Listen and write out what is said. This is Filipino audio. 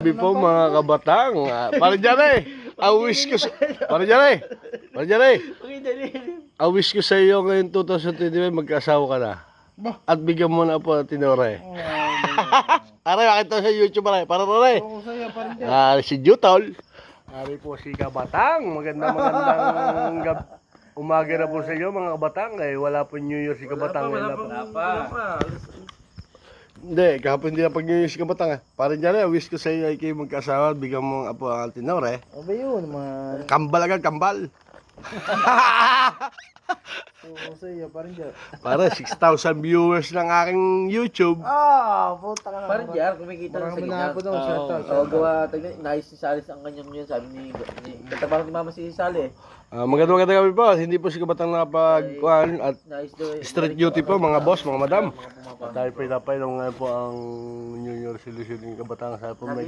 gabi po mga kabatang. Para dyan eh. I wish ko sa... Para dyan eh. Para dyan eh. I wish ko sa iyo ngayon 2025 magkasawa ka na. At bigyan mo na po ang tinore. Aray, makita sa YouTube aray. Para rin eh. Si Jutol. Aray po si Kabatang. Magandang umaga na po sa inyo mga kabatang. Wala po New Year si Kabatang. Wala pa. Hindi, kahapon hindi na pag-New Year si Kabatang. Para dyan eh, wish ko sa iyo ay kayo magkasawa at bigyan mo ang tinore. Aba yun, man. Kambal agad, kambal. Oo, sa iyo, parang dyan. Para 6,000 viewers ng aking YouTube. Puta ka na. Parang diyan, kumikita na sa Marami na ganyan. ako daw, shout out. Oo, gawa, nais si Salis ang kanyang yun, sabi ni katabarang ni Mama si Sally. Magandang gabi po. Hindi po si Kabatang nakapag-kuhan at Nais daw street duty po mga boss, mga madam. Dahil pinapay lang ngayon po ang New Year resolution ng Kabatang sa po may